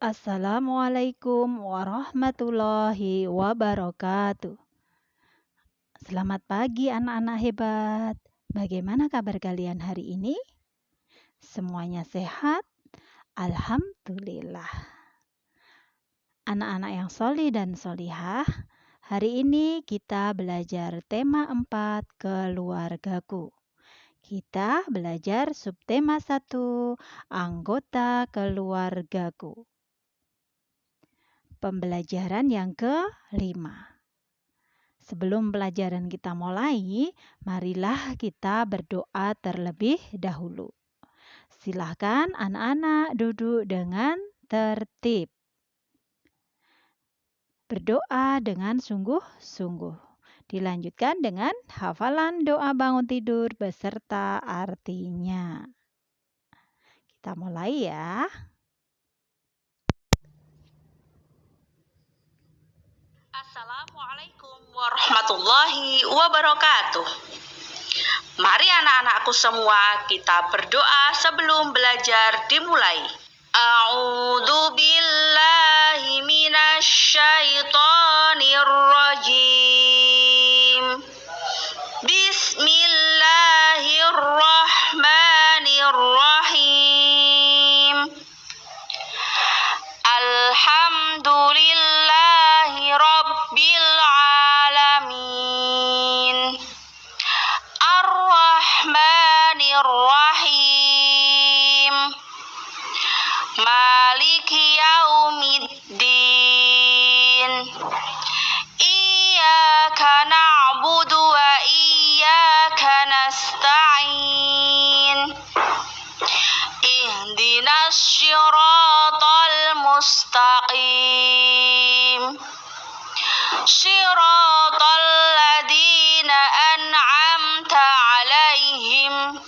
Assalamualaikum warahmatullahi wabarakatuh. Selamat pagi anak-anak hebat. Bagaimana kabar kalian hari ini? Semuanya sehat? Alhamdulillah. Anak-anak yang solih dan solihah, hari ini kita belajar tema 4 keluargaku. Kita belajar subtema 1, anggota keluargaku. Pembelajaran yang ke-5. Sebelum pelajaran kita mulai, marilah kita berdoa terlebih dahulu. Silahkan anak-anak duduk dengan tertib. Berdoa dengan sungguh-sungguh. Dilanjutkan dengan hafalan doa bangun tidur beserta artinya. Kita mulai ya. Assalamualaikum warahmatullahi wabarakatuh. Mari anak-anakku semua kita berdoa sebelum belajar dimulai. A'udzu billahi minasy syaithanir rajim. Bismillahirrahmanirrahim. Alhamdulillahi rabbil alamin. Ar-Rahmanir Rahim. Maliki yaumiddin. Iyyaka na'budu wa iyyaka nasta'in. Ihdinas syiratal mustaqim. Syiratal ladzina an'amta 'alaihim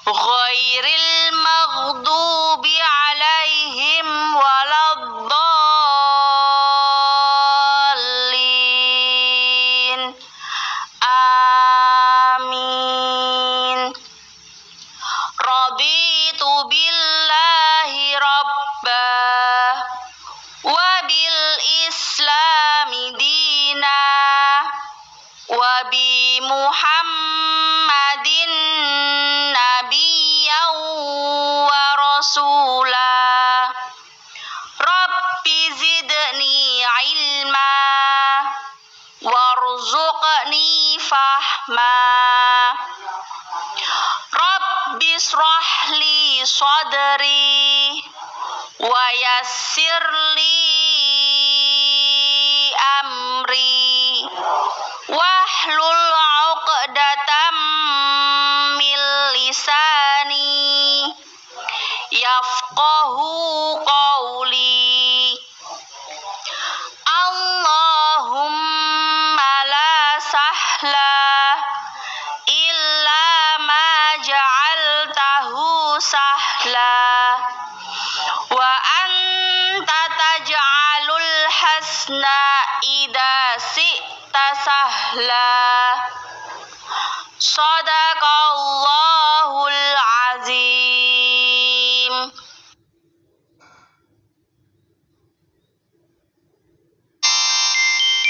ghairil maghdubi 'alaihim waladdallin. Amin. Raditu billahi rabba wa bil islami dina wa bi Muhammadin nabiyyan wa rasula. Rabbi zidni ilma warzuqni fahma. Rabbi shrah li sadri wa yassir li amri wahlul 'uqdatam min lisani yafqahu qawli. Allahumma la sahla illa ma ja'altahu sahla wa anta taj'alul hasna idza syi'ta sahla. Shadaqallahul azim.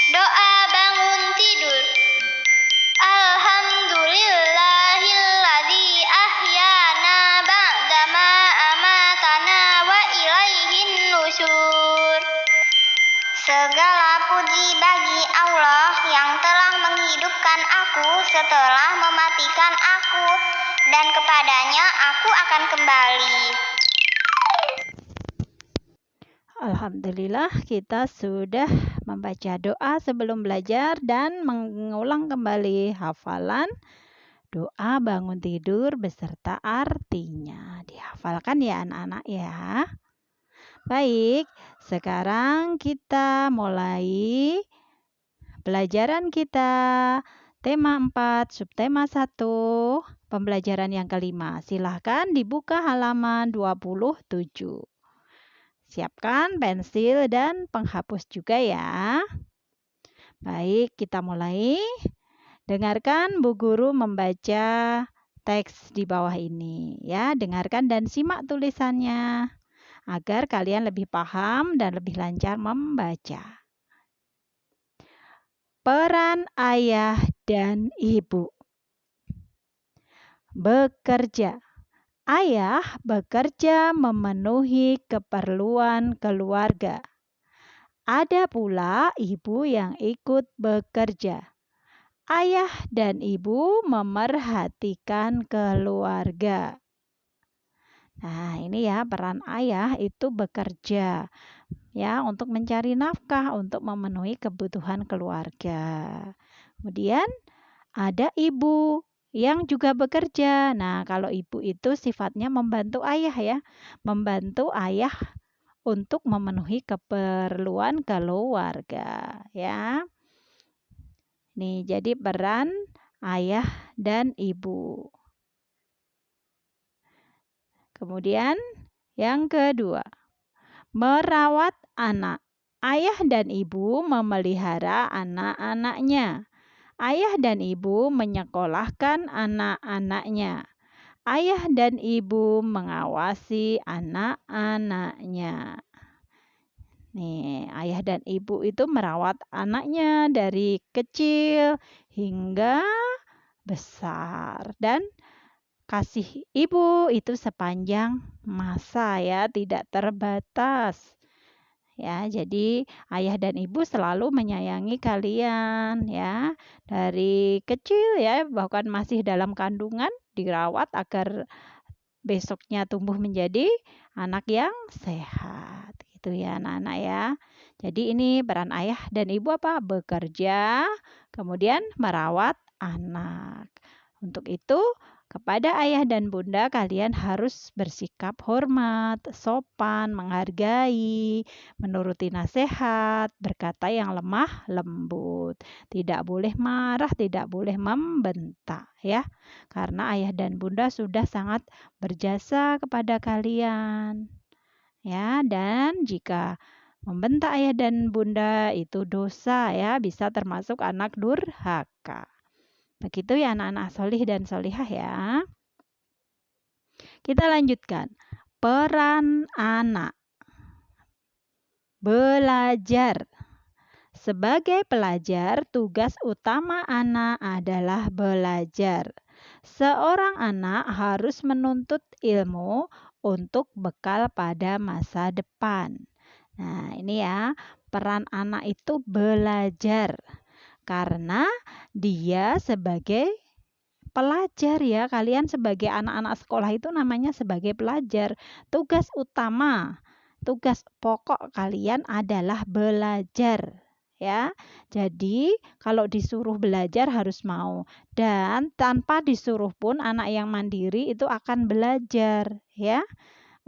Doa bangun tidur. Alhamdulillahilladzi ahyana ba'dama amatana wa ilaihin nusyur. Segala puji bagi Allah yang telah menghidupkan aku setelah mematikan aku, dan kepadanya aku akan kembali. Alhamdulillah, kita sudah membaca doa sebelum belajar dan mengulang kembali hafalan doa bangun tidur beserta artinya. Dihafalkan ya anak-anak ya. Baik, sekarang kita mulai pelajaran kita. Tema 4, subtema 1, pembelajaran yang kelima. Silahkan dibuka halaman 27. Siapkan pensil dan penghapus juga ya. Baik, kita mulai. Dengarkan Bu Guru membaca teks di bawah ini ya. Dengarkan dan simak tulisannya. agar kalian lebih paham dan lebih lancar membaca. Peran ayah dan ibu. Bekerja. Ayah bekerja memenuhi keperluan keluarga. Ada pula ibu yang ikut bekerja. Ayah dan ibu memerhatikan keluarga. Nah, ini ya peran ayah itu bekerja ya untuk mencari nafkah untuk memenuhi kebutuhan keluarga. Kemudian ada ibu yang juga bekerja. Nah, kalau ibu itu sifatnya membantu ayah ya, membantu ayah untuk memenuhi keperluan keluarga ya. Nih, jadi peran ayah dan ibu. Kemudian yang kedua, merawat anak. Ayah dan ibu memelihara anak-anaknya. Ayah dan ibu menyekolahkan anak-anaknya. Ayah dan ibu mengawasi anak-anaknya. Nih, ayah dan ibu itu merawat anaknya dari kecil hingga besar dan kasih ibu itu sepanjang masa ya, tidak terbatas. Ya, jadi ayah dan ibu selalu menyayangi kalian ya. Dari kecil ya, bahkan masih dalam kandungan dirawat agar besoknya tumbuh menjadi anak yang sehat. Gitu ya anak-anak ya. Jadi ini peran ayah dan ibu apa? Bekerja, kemudian merawat anak. Untuk itu kepada ayah dan bunda kalian harus bersikap hormat, sopan, menghargai, menuruti nasihat, berkata yang lemah lembut. Tidak boleh marah, tidak boleh membentak ya. Karena ayah dan bunda sudah sangat berjasa kepada kalian. Ya, dan jika membentak ayah dan bunda itu dosa ya, bisa termasuk anak durhaka. Begitu ya anak-anak solih dan solihah ya. Kita lanjutkan. Peran anak. Belajar. Sebagai pelajar, tugas utama anak adalah belajar. Seorang anak harus menuntut ilmu untuk bekal pada masa depan. Nah, ini ya, peran anak itu belajar. Karena dia sebagai pelajar ya, kalian sebagai anak-anak sekolah itu namanya sebagai pelajar. Tugas utama, tugas pokok kalian adalah belajar ya. Jadi kalau disuruh belajar harus mau, dan tanpa disuruh pun anak yang mandiri itu akan belajar ya.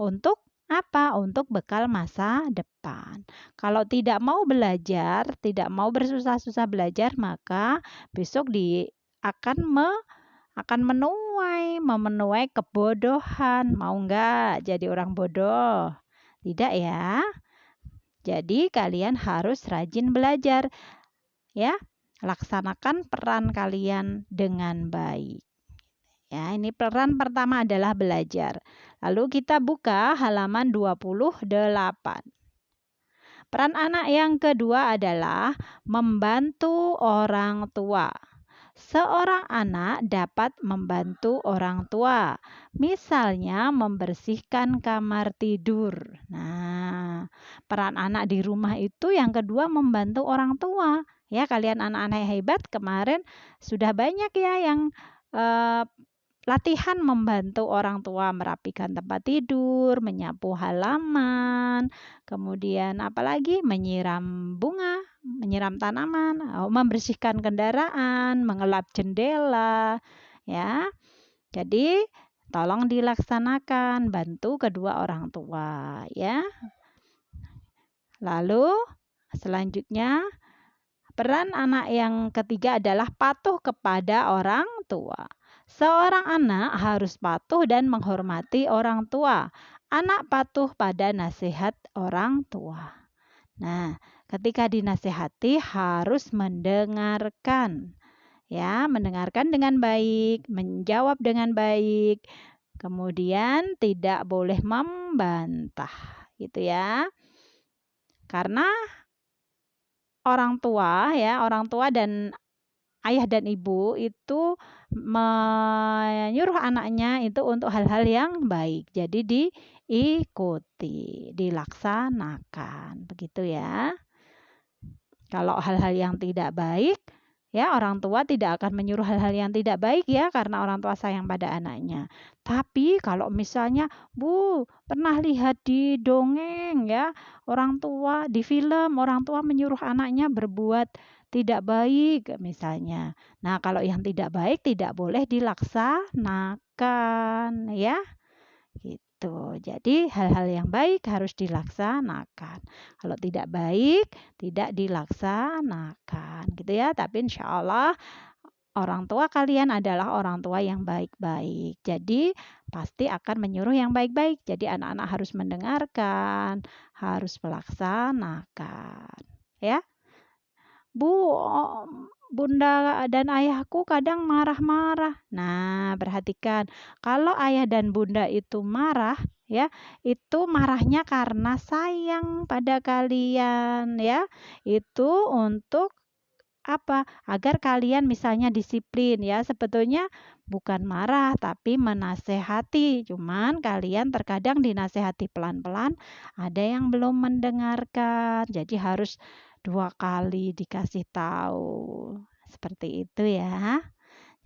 Untuk apa? Untuk bekal masa depan. Kalau tidak mau belajar, tidak mau bersusah-susah belajar, maka besok akan memenuai kebodohan. Mau enggak jadi orang bodoh? Tidak ya. Jadi kalian harus rajin belajar. Ya, laksanakan peran kalian dengan baik. Ya, ini peran pertama adalah belajar. Lalu kita buka halaman 28. Peran anak yang kedua adalah membantu orang tua. Seorang anak dapat membantu orang tua, misalnya membersihkan kamar tidur. Nah, peran anak di rumah itu yang kedua membantu orang tua. Ya, kalian anak-anak hebat kemarin sudah banyak ya yang latihan membantu orang tua merapikan tempat tidur, menyapu halaman, kemudian apalagi menyiram bunga, menyiram tanaman, membersihkan kendaraan, mengelap jendela, ya. Jadi tolong dilaksanakan, bantu kedua orang tua, ya. Lalu selanjutnya peran anak yang ketiga adalah patuh kepada orang tua. Seorang anak harus patuh dan menghormati orang tua. Anak patuh pada nasihat orang tua. Nah, ketika dinasehati harus mendengarkan. Ya, mendengarkan dengan baik, menjawab dengan baik, Kemudian tidak boleh membantah, gitu ya. Karena orang tua dan ayah dan ibu itu menyuruh anaknya itu untuk hal-hal yang baik. Jadi diikuti, dilaksanakan, begitu ya. Kalau hal-hal yang tidak baik, ya orang tua tidak akan menyuruh hal-hal yang tidak baik ya, karena orang tua sayang pada anaknya. Tapi kalau misalnya, Bu, pernah lihat di dongeng ya, orang tua di film, orang tua menyuruh anaknya berbuat tidak baik misalnya. Nah, kalau yang tidak baik tidak boleh dilaksanakan ya. Gitu. Jadi hal-hal yang baik harus dilaksanakan. Kalau tidak baik tidak dilaksanakan, gitu ya. Tapi insya Allah orang tua kalian adalah orang tua yang baik-baik. Jadi pasti akan menyuruh yang baik-baik. Jadi anak-anak harus mendengarkan, harus melaksanakan. Ya. Bu, Bunda dan ayahku kadang marah-marah. Nah, perhatikan, kalau ayah dan bunda itu marah, ya, itu marahnya karena sayang pada kalian, ya. Itu untuk apa? Agar kalian misalnya disiplin, ya. Sebetulnya bukan marah, tapi menasehati. Cuman kalian terkadang dinasehati pelan-pelan, ada yang belum mendengarkan. Jadi harus 2 kali dikasih tahu. Seperti itu ya.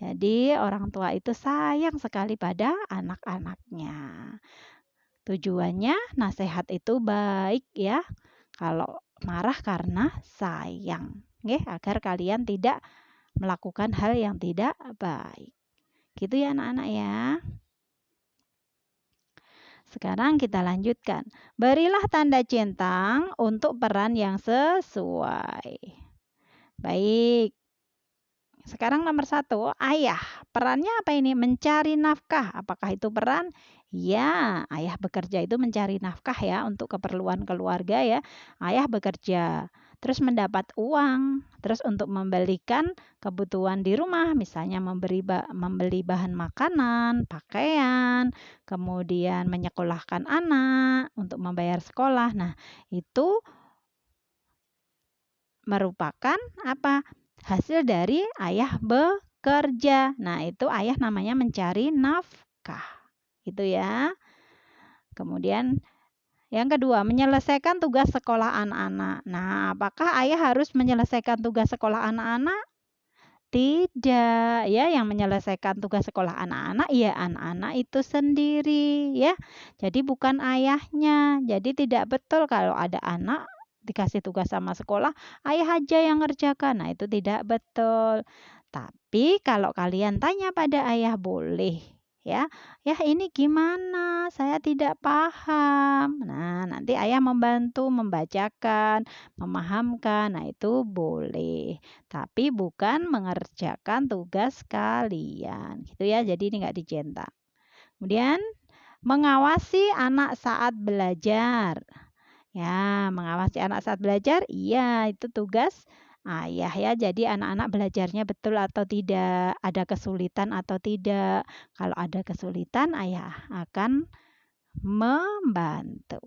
Jadi orang tua itu sayang sekali pada anak-anaknya. Tujuannya nasihat itu baik ya. Kalau marah karena sayang, agar kalian tidak melakukan hal yang tidak baik. Gitu ya anak-anak ya. Sekarang kita lanjutkan. Berilah tanda centang untuk peran yang sesuai. Baik. Sekarang nomor 1, ayah. Perannya apa ini? Mencari nafkah. Apakah itu peran? Ya, ayah bekerja itu mencari nafkah ya untuk keperluan keluarga ya. Ayah bekerja, terus mendapat uang, terus untuk membelikan kebutuhan di rumah, misalnya membeli bahan makanan, pakaian, kemudian menyekolahkan anak untuk membayar sekolah. Nah, itu merupakan apa? Hasil dari ayah bekerja. Nah, itu ayah namanya mencari nafkah. Gitu ya. Kemudian yang kedua, menyelesaikan tugas sekolah anak-anak. Nah, apakah ayah harus menyelesaikan tugas sekolah anak-anak? Tidak, ya, yang menyelesaikan tugas sekolah anak-anak ya anak-anak itu sendiri, ya. Jadi bukan ayahnya. Jadi tidak betul kalau ada anak dikasih tugas sama sekolah, ayah aja yang ngerjakan. Nah, itu tidak betul. Tapi kalau kalian tanya pada ayah boleh, ya. Ya, ini gimana? Saya tidak paham. Nah, nanti ayah membantu membacakan, memahamkan. Nah, itu boleh. Tapi bukan mengerjakan tugas kalian. Gitu ya. Jadi ini enggak dicentak. Kemudian mengawasi anak saat belajar. Ya, mengawasi anak saat belajar, iya itu tugas ayah ya. Jadi anak-anak belajarnya betul atau tidak, ada kesulitan atau tidak. Kalau ada kesulitan, ayah akan membantu.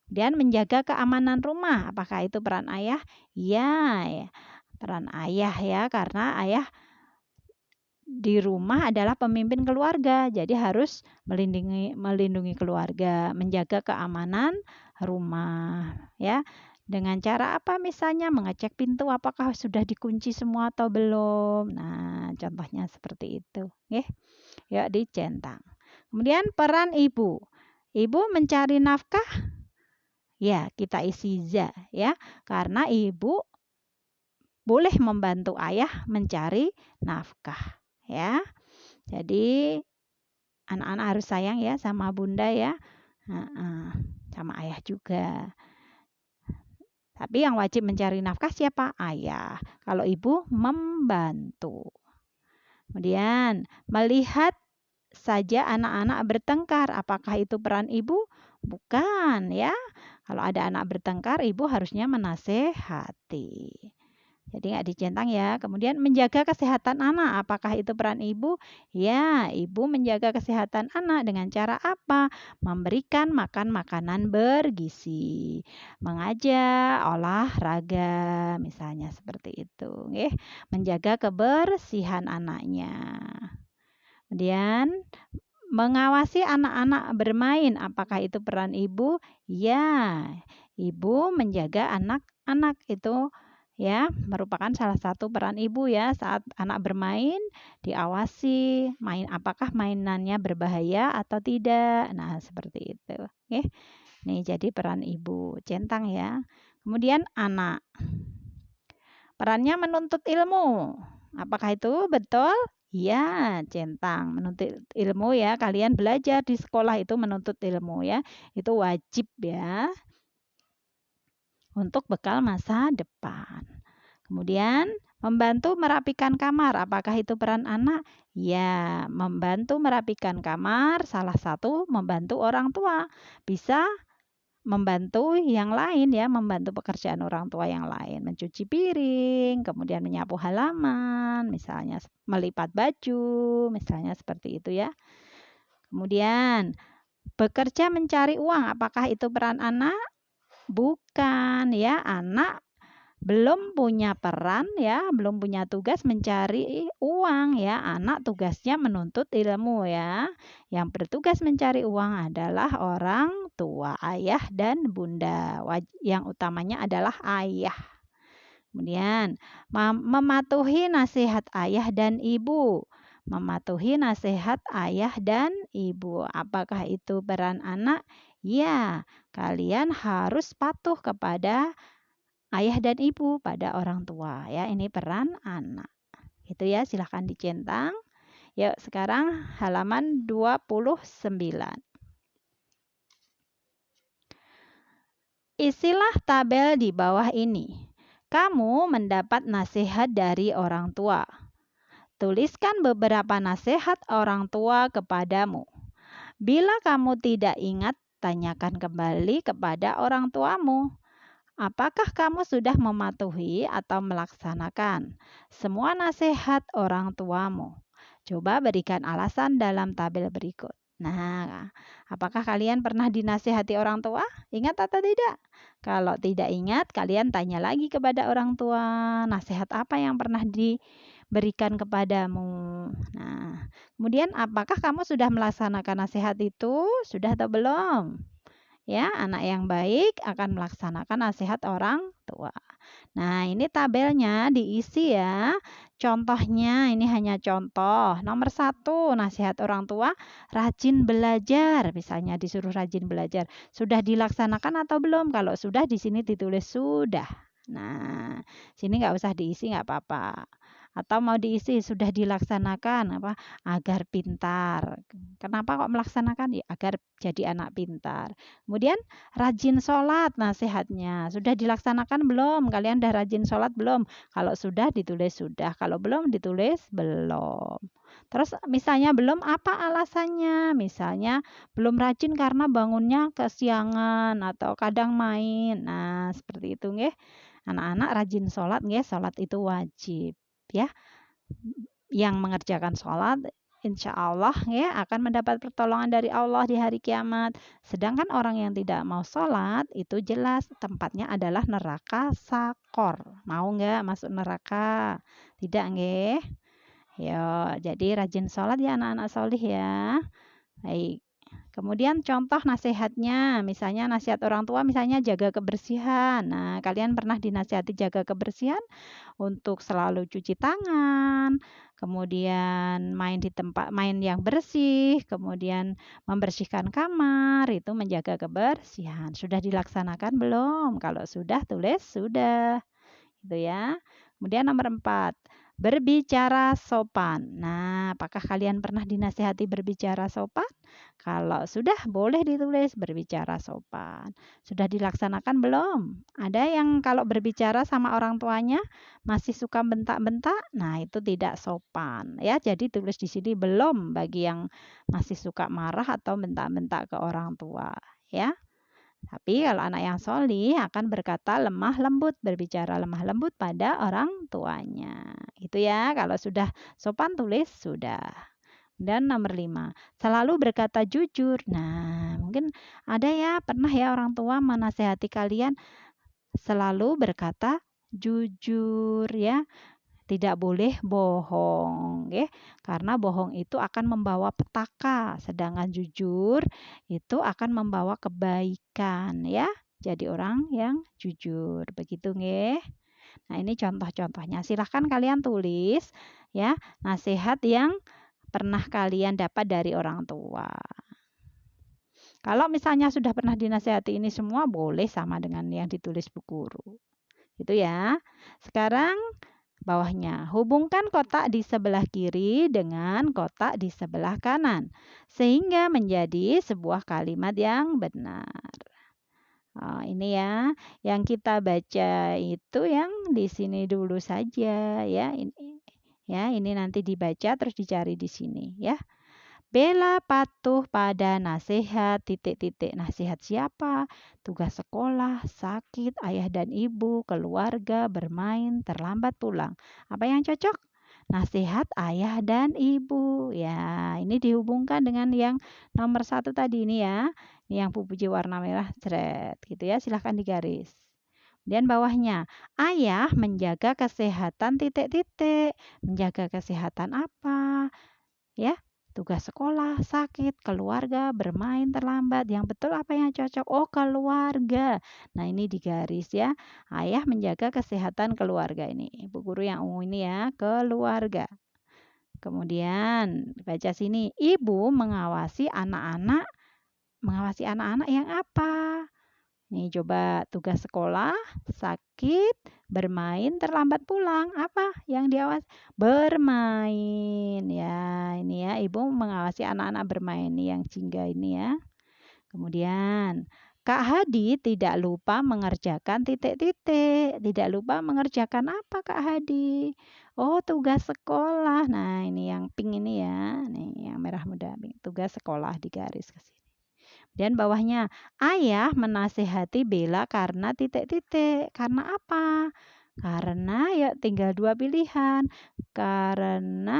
Dan menjaga keamanan rumah, apakah itu peran ayah? Ya, peran ayah ya, karena ayah di rumah adalah pemimpin keluarga, jadi harus melindungi keluarga, menjaga keamanan rumah, ya. Dengan cara apa misalnya? Mengecek pintu apakah sudah dikunci semua atau belum. Nah, contohnya seperti itu, ya dicentang. Kemudian peran ibu. Ibu mencari nafkah? Ya, kita isi za ya, karena ibu boleh membantu ayah mencari nafkah. Ya, jadi anak-anak harus sayang ya sama bunda ya, sama ayah juga. Tapi yang wajib mencari nafkah siapa? Ayah. Kalau ibu membantu. Kemudian melihat saja anak-anak bertengkar, apakah itu peran ibu? Bukan ya. Kalau ada anak bertengkar, ibu harusnya menasehati. Jadi nggak dicentang ya. Kemudian menjaga kesehatan anak. Apakah itu peran ibu? Ya, ibu menjaga kesehatan anak dengan cara apa? Memberikan makan makanan bergizi, mengajak olahraga, misalnya seperti itu. Nggih. Menjaga kebersihan anaknya. Kemudian mengawasi anak-anak bermain. Apakah itu peran ibu? Ya, ibu menjaga anak-anak itu ya merupakan salah satu peran ibu ya saat anak bermain diawasi apakah mainannya berbahaya atau tidak. Nah, seperti itu. Oke. Nih jadi peran ibu centang ya. Kemudian anak. Perannya menuntut ilmu. Apakah itu betul? Ya, centang. Menuntut ilmu ya. Kalian belajar di sekolah itu menuntut ilmu ya. Itu wajib ya. Untuk bekal masa depan. Kemudian membantu merapikan kamar. Apakah itu peran anak? Ya, membantu merapikan kamar. Salah satu membantu orang tua. Bisa membantu yang lain ya, membantu pekerjaan orang tua yang lain, mencuci piring, kemudian menyapu halaman, misalnya melipat baju, misalnya seperti itu ya. Kemudian bekerja mencari uang, apakah itu peran anak? Bukan ya, anak belum punya peran ya, belum punya tugas mencari uang ya. Anak tugasnya menuntut ilmu ya. Yang bertugas mencari uang adalah orang tua, ayah dan bunda. Yang utamanya adalah ayah. Kemudian mematuhi nasihat ayah dan ibu. Mematuhi nasihat ayah dan ibu. Apakah itu peran anak? Ya, kalian harus patuh kepada ayah dan ibu pada orang tua ya. Ini peran anak. Itu ya, silahkan dicentang. Yuk sekarang halaman 29. Isilah tabel di bawah ini. Kamu mendapat nasihat dari orang tua. Tuliskan beberapa nasihat orang tua kepadamu. Bila kamu tidak ingat, tanyakan kembali kepada orang tuamu. Apakah kamu sudah mematuhi atau melaksanakan semua nasihat orang tuamu? Coba berikan alasan dalam tabel berikut. Nah, apakah kalian pernah dinasihati orang tua? Ingat atau tidak? Kalau tidak ingat, kalian tanya lagi kepada orang tua, nasihat apa yang pernah diberikan kepadamu. Nah, kemudian apakah kamu sudah melaksanakan nasihat itu? Sudah atau belum? Ya, anak yang baik akan melaksanakan nasihat orang tua. Nah, ini tabelnya diisi ya. Contohnya, ini hanya contoh. Nomor 1, nasihat orang tua, rajin belajar. Misalnya disuruh rajin belajar. Sudah dilaksanakan atau belum? Kalau sudah, di sini ditulis sudah. Nah, sini nggak usah diisi, nggak apa-apa. Atau mau diisi sudah dilaksanakan agar pintar. Kenapa kok melaksanakan? Ya, agar jadi anak pintar. Kemudian rajin sholat nasihatnya. Sudah dilaksanakan belum? Kalian udah rajin sholat belum? Kalau sudah ditulis sudah. Kalau belum ditulis belum. Terus misalnya belum, apa alasannya? Misalnya belum rajin karena bangunnya kesiangan atau kadang main. Nah, seperti itu nggih. Anak-anak rajin sholat nggih, sholat itu wajib ya. Yang mengerjakan sholat insya Allah ya akan mendapat pertolongan dari Allah di hari kiamat. Sedangkan orang yang tidak mau sholat itu jelas tempatnya adalah neraka sakor. Mau nggak masuk neraka? Tidak nggih? Yo, jadi rajin sholat ya anak-anak solih ya. Baik. Kemudian contoh nasihatnya, misalnya nasihat orang tua misalnya jaga kebersihan. Nah, kalian pernah dinasihati jaga kebersihan untuk selalu cuci tangan, kemudian main di tempat main yang bersih, kemudian membersihkan kamar, itu menjaga kebersihan. Sudah dilaksanakan belum? Kalau sudah tulis sudah. Itu ya. Kemudian nomor 4, berbicara sopan. Nah, apakah kalian pernah dinasihati berbicara sopan? Kalau sudah, boleh ditulis berbicara sopan. Sudah dilaksanakan belum? Ada yang kalau berbicara sama orang tuanya masih suka bentak-bentak? Nah, itu tidak sopan ya. Jadi tulis di sini belum bagi yang masih suka marah atau bentak-bentak ke orang tua, ya. Tapi kalau anak yang solih akan berkata lemah lembut, berbicara lemah lembut pada orang tuanya. Itu ya, kalau sudah sopan tulis sudah. Dan nomor 5, selalu berkata jujur. Nah, mungkin ada ya, pernah ya orang tua menasehati kalian selalu berkata jujur ya. Tidak boleh bohong, ya. Karena bohong itu akan membawa petaka, sedangkan jujur itu akan membawa kebaikan, ya. Jadi orang yang jujur, begitu nggih. Nah, ini contoh-contohnya. Silahkan kalian tulis ya, nasihat yang pernah kalian dapat dari orang tua. Kalau misalnya sudah pernah dinasehati ini semua, boleh sama dengan yang ditulis Bu Guru. Itu ya. Sekarang bawahnya, hubungkan kotak di sebelah kiri dengan kotak di sebelah kanan sehingga menjadi sebuah kalimat yang benar. Ini ya, yang kita baca itu yang di sini dulu saja ya. Ini nanti dibaca terus dicari di sini ya. Bella patuh pada nasihat, titik-titik. Nasihat siapa? Tugas sekolah, sakit, ayah dan ibu, keluarga, bermain, terlambat pulang. Apa yang cocok? Nasihat ayah dan ibu. Ya, ini dihubungkan dengan yang nomor 1 tadi ini ya. Ini yang pupuji warna merah, ceret gitu ya. Silahkan digaris. Dan bawahnya, ayah menjaga kesehatan titik-titik. Menjaga kesehatan apa? Ya, tugas sekolah, sakit, keluarga, bermain terlambat. Yang betul apa yang cocok? Oh, keluarga. Nah, ini digaris ya. Ayah menjaga kesehatan keluarga ini. Ibu guru yang ungu ini ya, keluarga. Kemudian baca sini. Ibu mengawasi anak-anak. Mengawasi anak-anak yang apa? Nih coba tugas sekolah, sakit, bermain, terlambat pulang. Apa yang diawas? Bermain. Ya, ini ya, ibu mengawasi anak-anak bermain nih yang jingga ini ya. Kemudian, Kak Hadi tidak lupa mengerjakan titik-titik. Tidak lupa mengerjakan apa Kak Hadi? Oh, tugas sekolah. Nah, ini yang pink ini ya. Nih, yang merah muda. Tugas sekolah digaris ke sini. Dan bawahnya, ayah menasehati Bella karena titik-titik. Karena apa? Karena ya tinggal 2 pilihan. Karena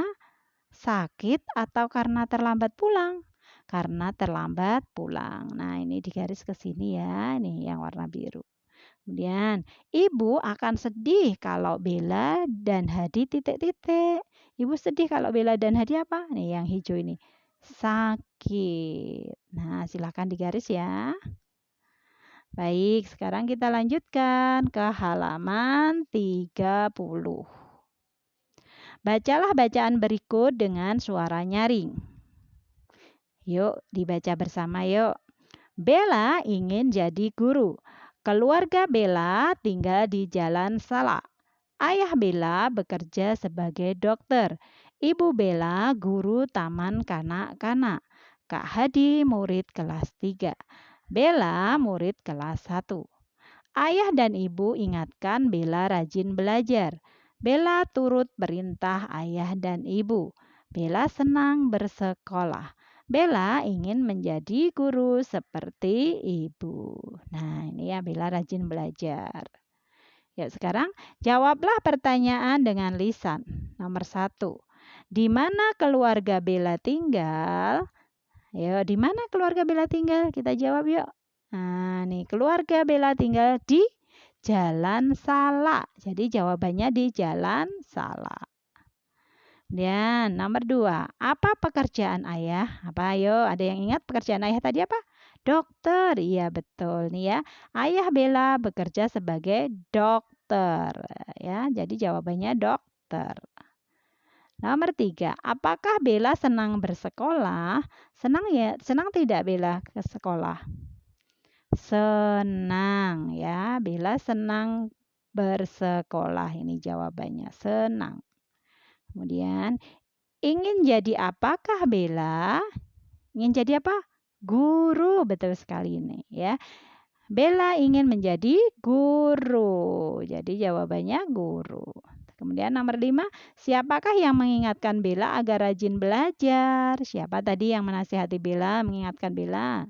sakit atau karena terlambat pulang? Karena terlambat pulang. Nah, ini digaris ke sini ya. Nih yang warna biru. Kemudian, ibu akan sedih kalau Bella dan Hadi titik-titik. Ibu sedih kalau Bella dan Hadi apa? Nih yang hijau ini. Sakit. Nah, silakan digaris ya. Baik, sekarang kita lanjutkan ke halaman 30. Bacalah bacaan berikut dengan suara nyaring. Yuk, dibaca bersama yuk. Bella ingin jadi guru. Keluarga Bella tinggal di Jalan Salak. Ayah Bella bekerja sebagai dokter. Ibu Bella guru taman kanak-kanak. Kak Hadi murid kelas 3. Bella murid kelas 1. Ayah dan ibu ingatkan Bella rajin belajar. Bella turut perintah ayah dan ibu. Bella senang bersekolah. Bella ingin menjadi guru seperti ibu. Nah, ini ya Bella rajin belajar. Ya, sekarang jawablah pertanyaan dengan lisan. Nomor 1. Di mana keluarga Bella tinggal? Ayo, di mana keluarga Bella tinggal? Kita jawab yuk. Nah, nih keluarga Bella tinggal di Jalan Salak. Jadi jawabannya di Jalan Salak. Dan nomor 2, apa pekerjaan ayah? Apa ayo, ada yang ingat pekerjaan ayah tadi apa? Dokter. Iya betul nih ya. Ayah Bella bekerja sebagai dokter ya. Jadi jawabannya dokter. Nomor 3, apakah Bella senang bersekolah? Senang ya, senang tidak Bella ke sekolah? Senang ya. Bella senang bersekolah, ini jawabannya, senang. Kemudian, ingin jadi apakah Bella? Ingin jadi apa? Guru, betul sekali ini ya. Bella ingin menjadi guru. Jadi jawabannya guru. Kemudian nomor 5, siapakah yang mengingatkan Bella agar rajin belajar? Siapa tadi yang menasihati Bella, mengingatkan Bella?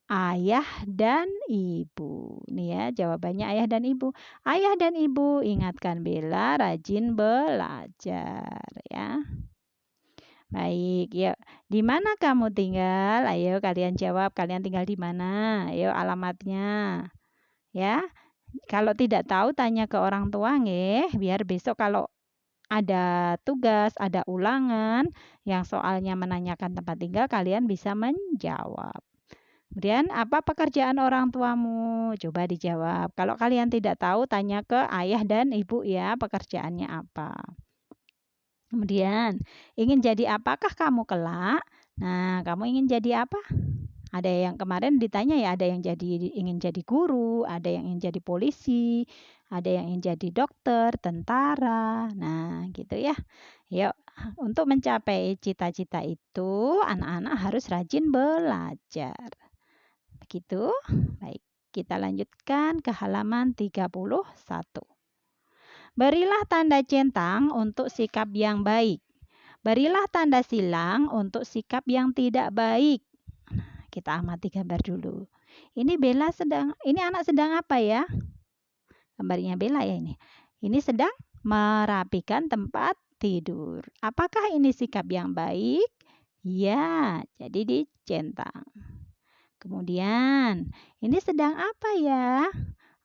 ayah dan ibu. Nih ya, jawabannya ayah dan ibu. Ayah dan ibu ingatkan Bella rajin belajar ya. Baik, yuk. Di mana kamu tinggal? Ayo kalian jawab, kalian tinggal di mana? Ayo alamatnya. Ya. Kalau tidak tahu tanya ke orang tua nggih, biar besok kalau ada tugas, ada ulangan yang soalnya menanyakan tempat tinggal, kalian bisa menjawab. Kemudian, apa pekerjaan orang tuamu? Coba dijawab. Kalau kalian tidak tahu, tanya ke ayah dan ibu ya, pekerjaannya apa. Kemudian, ingin jadi apakah kamu kelak? Nah, kamu ingin jadi apa? Ada yang kemarin ditanya ya, ada yang ingin jadi guru, ada yang ingin jadi polisi, ada yang ingin jadi dokter, tentara. Nah, gitu ya. Yuk, untuk mencapai cita-cita itu, anak-anak harus rajin belajar. Begitu? Baik, kita lanjutkan ke halaman 31. Berilah tanda centang untuk sikap yang baik. Berilah tanda silang untuk sikap yang tidak baik. Kita amati gambar dulu. Ini anak sedang apa ya? Gambarnya Bella ya ini. Ini sedang merapikan tempat tidur. Apakah ini sikap yang baik? Ya, jadi dicentang. Kemudian, ini sedang apa ya?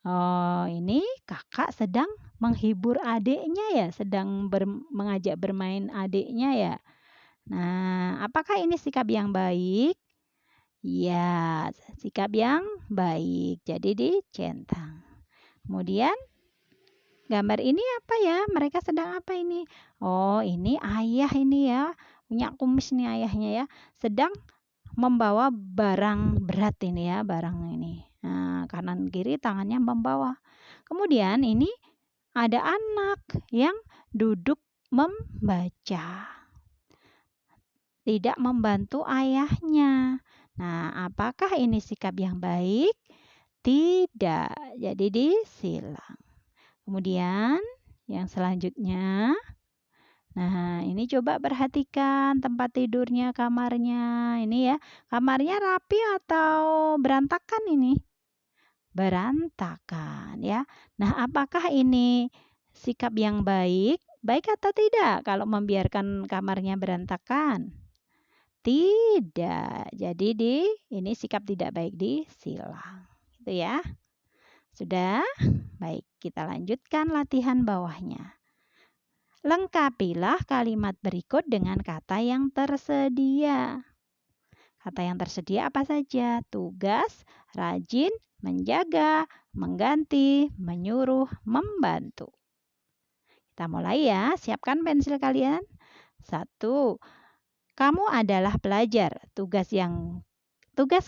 Oh, ini kakak sedang menghibur adiknya ya, sedang mengajak bermain adiknya ya. Nah, apakah ini sikap yang baik? Ya, sikap yang baik. Jadi dicentang. Kemudian, gambar ini apa ya? Mereka sedang apa ini? Oh, ini ayah ini ya. Punya kumis nih ayahnya ya. Sedang membawa barang berat ini ya, barang ini. Nah, kanan kiri tangannya membawa. Kemudian ini ada anak yang duduk membaca. Tidak membantu ayahnya. Nah, apakah ini sikap yang baik? Tidak. Jadi disilang. Kemudian yang selanjutnya. Nah, ini coba perhatikan tempat tidurnya, kamarnya. Ini ya, kamarnya rapi atau berantakan ini? Berantakan ya. Nah, apakah ini sikap yang baik? Baik atau tidak kalau membiarkan kamarnya berantakan? Tidak. Jadi ini sikap tidak baik disilang. Gitu ya. Sudah? Baik, kita lanjutkan latihan bawahnya. Lengkapilah kalimat berikut dengan kata yang tersedia. Kata yang tersedia apa saja? Tugas, rajin, menjaga, mengganti, menyuruh, membantu. Kita mulai ya. Siapkan pensil kalian. 1. Kamu adalah pelajar. Tugas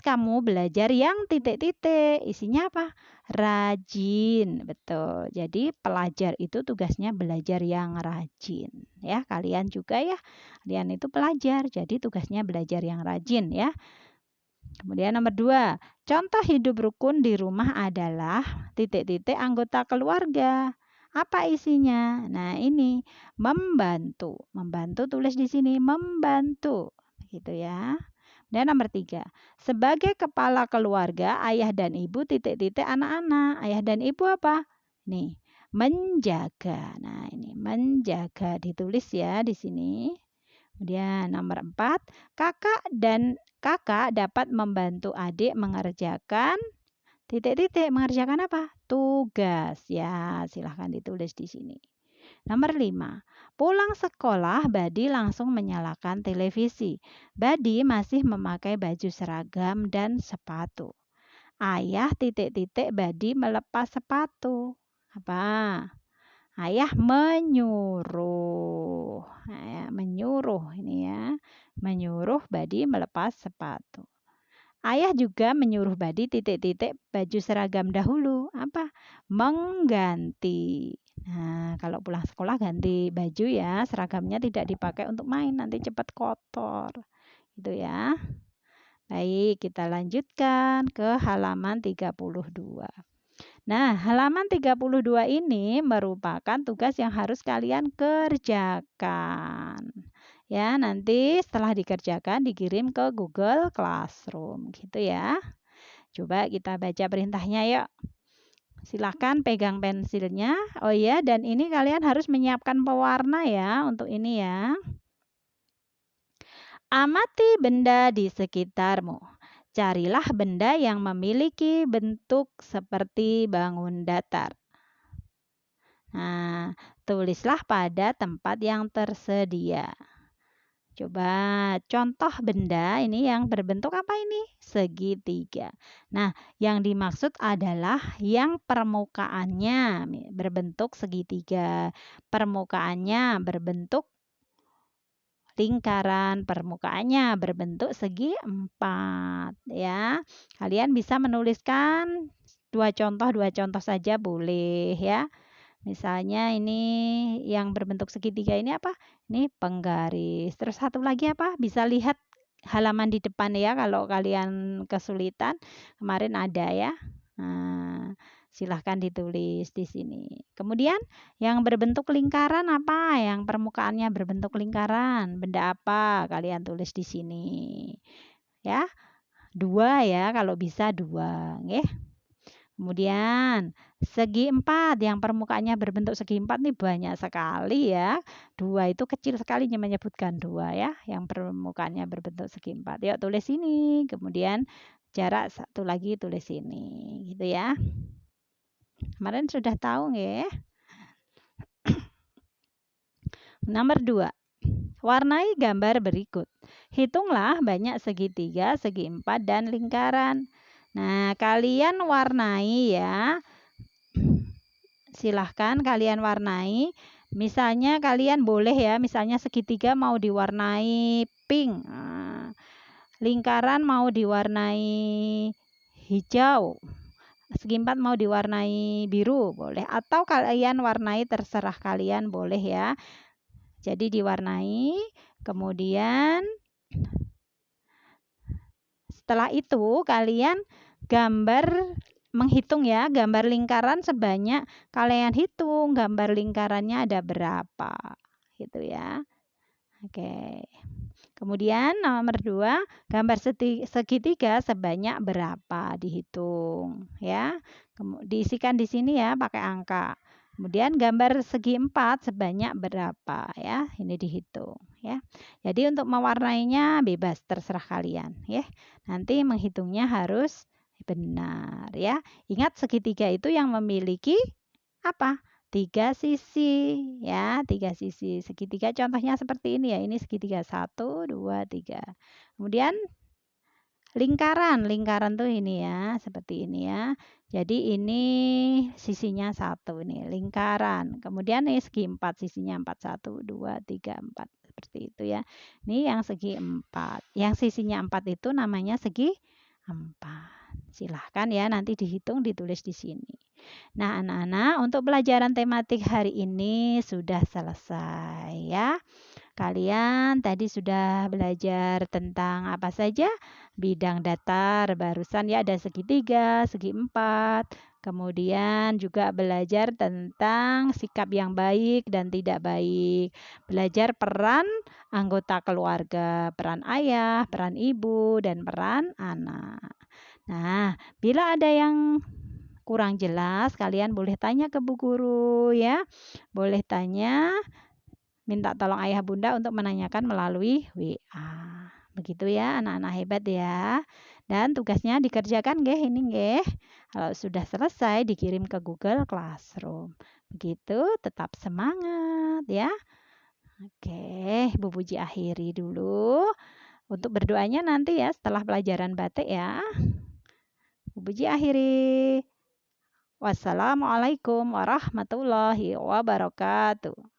kamu belajar yang titik-titik. Isinya apa? Rajin. Betul. Jadi pelajar itu tugasnya belajar yang rajin. Ya, kalian juga ya. Kalian itu pelajar. Jadi tugasnya belajar yang rajin ya. Kemudian nomor 2. Contoh hidup rukun di rumah adalah titik-titik anggota keluarga. Apa isinya? Nah, ini membantu. Membantu tulis di sini membantu. Gitu ya. Dan nomor 3, sebagai kepala keluarga, ayah dan ibu titik-titik anak-anak. Ayah dan ibu apa? Nih, menjaga. Nah, ini menjaga ditulis ya di sini. Kemudian nomor 4, kakak dapat membantu adik mengerjakan titik-titik. Mengerjakan apa? Tugas. Ya, silahkan ditulis di sini. Nomor 5, pulang sekolah Badi langsung menyalakan televisi. Badi masih memakai baju seragam dan sepatu. Ayah titik-titik Badi melepas sepatu. Apa? Ayah menyuruh. Menyuruh ini ya. Menyuruh Badi melepas sepatu. Ayah juga menyuruh Badi titik-titik baju seragam dahulu. Apa? Mengganti. Nah, kalau pulang sekolah ganti baju ya, seragamnya tidak dipakai untuk main, nanti cepat kotor. Itu ya. Baik, kita lanjutkan ke halaman 32. Nah, halaman 32 ini merupakan tugas yang harus kalian kerjakan. Ya, nanti setelah dikerjakan dikirim ke Google Classroom gitu ya. Coba kita baca perintahnya yuk. Silahkan pegang pensilnya. Oh iya, dan ini kalian harus menyiapkan pewarna ya untuk ini ya. Amati benda di sekitarmu. Carilah benda yang memiliki bentuk seperti bangun datar. Nah, tulislah pada tempat yang tersedia. Coba contoh benda ini yang berbentuk apa ini? Segitiga. Nah, yang dimaksud adalah yang permukaannya berbentuk segitiga. Permukaannya berbentuk lingkaran, permukaannya berbentuk segi 4 ya. Kalian bisa menuliskan dua contoh saja boleh ya. Misalnya ini yang berbentuk segitiga ini apa? Ini penggaris. Terus satu lagi apa? Bisa lihat halaman di depan ya kalau kalian kesulitan. Kemarin ada ya. Nah, silahkan ditulis di sini. Kemudian yang berbentuk lingkaran apa? Yang permukaannya berbentuk lingkaran. Benda apa? Kalian tulis di sini. Ya. 2 ya, kalau bisa 2, nggih. Kemudian segi 4 yang permukaannya berbentuk segi 4 nih banyak sekali ya. 2 itu kecil sekali menyebutkan 2 ya, yang permukaannya berbentuk segi 4. Yuk tulis ini, kemudian jarak satu lagi tulis ini, gitu ya. Kemarin sudah tahu nggih? Nomor 2. Warnai gambar berikut. Hitunglah banyak segitiga, segi 4 dan lingkaran. Nah, kalian warnai ya. Silahkan kalian warnai. Misalnya kalian boleh ya, misalnya segitiga mau diwarnai pink. Nah, lingkaran mau diwarnai hijau. Segi 4 mau diwarnai biru, boleh. Atau kalian warnai terserah kalian, boleh ya. Jadi diwarnai, kemudian setelah itu kalian menghitung ya, gambar lingkaran sebanyak kalian hitung gambar lingkarannya ada berapa, gitu ya. Oke. Kemudian nomor 2, gambar segitiga sebanyak berapa dihitung ya. Diisikan di sini ya pakai angka. Kemudian gambar segi 4 sebanyak berapa ya, ini dihitung ya. Jadi untuk mewarnainya bebas, terserah kalian ya. Nanti menghitungnya harus benar ya. Ingat segitiga itu yang memiliki apa? 3 sisi ya, 3 sisi. Segitiga contohnya seperti ini ya. Ini segitiga 1, 2, 3. Kemudian lingkaran tuh ini ya, seperti ini ya. Jadi ini sisinya 1 ini, lingkaran. Kemudian ini segi 4, sisinya 4, 1, 2, 3, 4. Seperti itu ya. Ini yang segi 4. Yang sisinya 4 itu namanya segi 4. Silahkan ya, nanti dihitung, ditulis di sini. Nah, anak-anak, untuk pelajaran tematik hari ini sudah selesai ya. Kalian tadi sudah belajar tentang apa saja? Bidang datar, barusan ya ada segitiga, segi 4. Kemudian juga belajar tentang sikap yang baik dan tidak baik. Belajar peran anggota keluarga, peran ayah, peran ibu, dan peran anak. Nah, bila ada yang kurang jelas, kalian boleh tanya ke Bu Guru ya. Boleh tanya, minta tolong ayah bunda untuk menanyakan melalui WA. Begitu ya anak-anak hebat ya. Dan tugasnya dikerjakan nggih ini nggih. Kalau sudah selesai dikirim ke Google Classroom. Begitu, tetap semangat ya. Oke, Bu Puji akhiri dulu. Untuk berdoanya nanti ya setelah pelajaran batik ya. Bu Puji akhiri. Wassalamualaikum warahmatullahi wabarakatuh.